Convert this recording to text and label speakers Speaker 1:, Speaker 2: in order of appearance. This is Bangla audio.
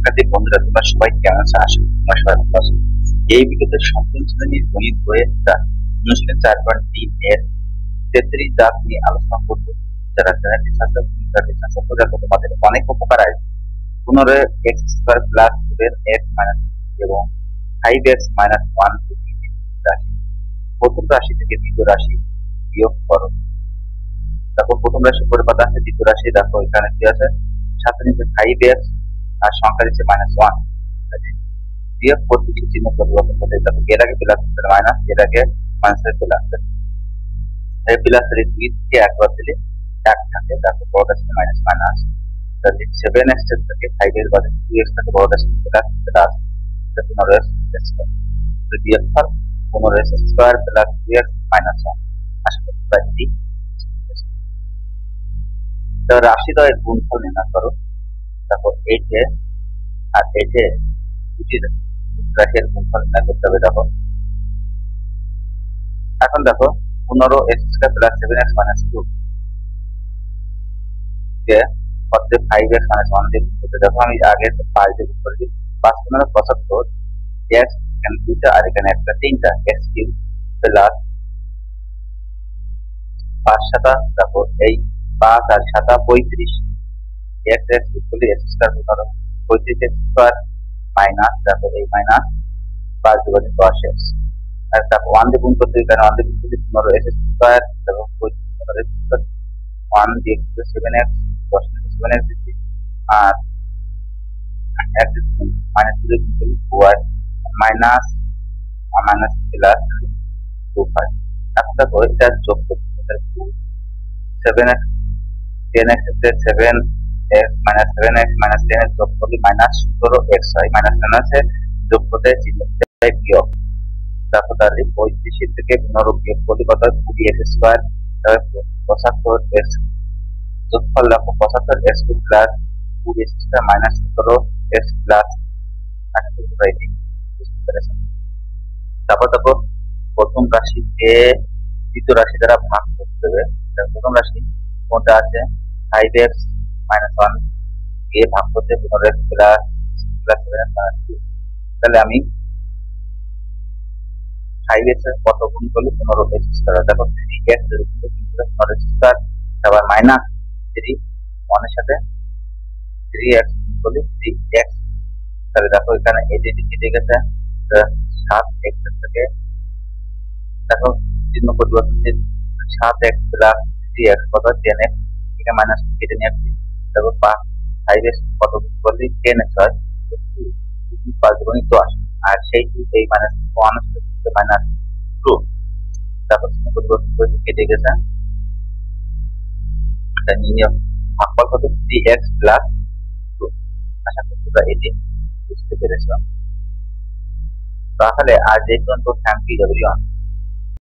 Speaker 1: শিক্ষার্থী বন্ধুরা, তোমরা সবাই কেমন আছো? আশা করি তোমরা সবাই ভালো আছো। এই ভিডিওতে সপ্তম শ্রেণীর গণিত বইয়ের অনুশীলন 4.3 এর 33 দাগ নিয়ে আলোচনা করব। যারা চ্যানেলটি সাবস্ক্রাইব করে তোমাদের অনেক উপকার আসবে। 15 x square plus 7x minus এবং 5x মাইনাস 1 রাশি। প্রথম রাশি থেকে দ্বিতীয় রাশি বিয়োগ করো। তারপর প্রথম রাশি পরিপাত আছে, দ্বিতীয় রাশি দেখো এখানে কি আছে, সাথে নিচে 5x আর সংখ্যা দিচ্ছে -1। বিয়োগ প্রতিটি চিহ্ন পরিবর্তন করতে, দেখো এর আগে প্লাস মাইনাস, এর আগে মাইনাসের প্লাস, এই প্লাস এর 2 থেকে একবার দিলে 1 থাকে। দেখো বড়টা ছিল মাইনাস মাইনাস, তাহলে 7x এর থেকে 5 এর বদলে 2x থাকে, বড়টা ছিল প্লাস প্লাস, এটা 15x স্কয়ার। তো বিয়োগফল 15x square plus 2x minus 1। আশা করি তোমরা এটি বুঝেছো। তো রাশিদ্বয়ের গুণফল নির্ণয় করো। দেখো এইটে আর এইটে দুটি রাশির গুণফল নির্ণয় করতে হবে। দেখো এখন দেখো 15x square plus 7x minus 2 কে পদে 5x মাইনাস 1 দিয়ে গুণ করতে, দেখো আমি আগে 5 দিয়ে গুণ করে দিই। 5 15 75 x, এখানে 2টা আর এখানে একটা, 3টা x কিউব প্লাস 5 7 দেখো এই 5 আর 7 35 x x equal x square ধরো 35x স্কয়ার মাইনাস, দেখো এই মাইনাস 5 ডিভাইডেড 10x, আর দেখো 1 দিয়ে গুণ করতে, এখানে 1 দিয়ে গুণ করতে 15x স্কয়ার, দেখো 35 স্কয়ার 1 দিয়ে 7x 10 7x দিচ্ছি, আর x মাইনাস 2 দিয়ে গুণ করলে 4 মাইনাস মাইনাস প্লাস 25। এখন দেখো এটা যোগ করতে, 7x 10x এর 7x মাইনাস 7x মাইনাস 10 এর যোগ করলে মাইনাস 17x হয়, মাইনাস মাইনাসে যোগ করতে চিহ্নটা বিয়োগ। দেখো তাহলে 35 থেকে 15 বিয়োগ করলে কত হয়, 20x স্কয়ার, তারপর 75x যোগফল দেখো 75x plus 20x square minus 17x plus. আশা করি তোমরা এটি বুঝতে পেরেছো। তারপর দেখো প্রথম রাশিকে দ্বিতীয় রাশি দ্বারা ভাগ করতে হবে। প্রথম রাশি কোনটা আছে 5x মাইনাস 1 দিয়ে ভাগ করতে 15x প্লাস 7x মাইনাস 2। তাহলে আমি 5x এর কত গুণ করলে 15x স্কয়ার, দেখো 3x এর গুণ করলে 15x স্কয়ার, আবার মাইনাস 3 1 এর সাথে 3x গুণ করলে 3x। তাহলে দেখো এখানে এই যে কেটে গেছে, 7x এর থেকে দেখো চিহ্ন পরিবর্তন, 7x প্লাস 3x কত 10x, এখানে মাইনাস কেটে নিয়ে আসছি। দেখো 5x কত গুণ করলে 10x হয়, 5 গুণিত 10, আর সেই এই মাইনাস 1 মাইনাস 2, দেখো চিহ্ন পরিবর্তন করে কেটে গেছে। এটা নিয়ে ভাগফল কত 3x প্লাস 2। আশা করি তোমরা এটি বুঝতে পেরেছো। তাহলে আজ এই পর্যন্ত, থ্যাংক ইউ এভরিওয়ান।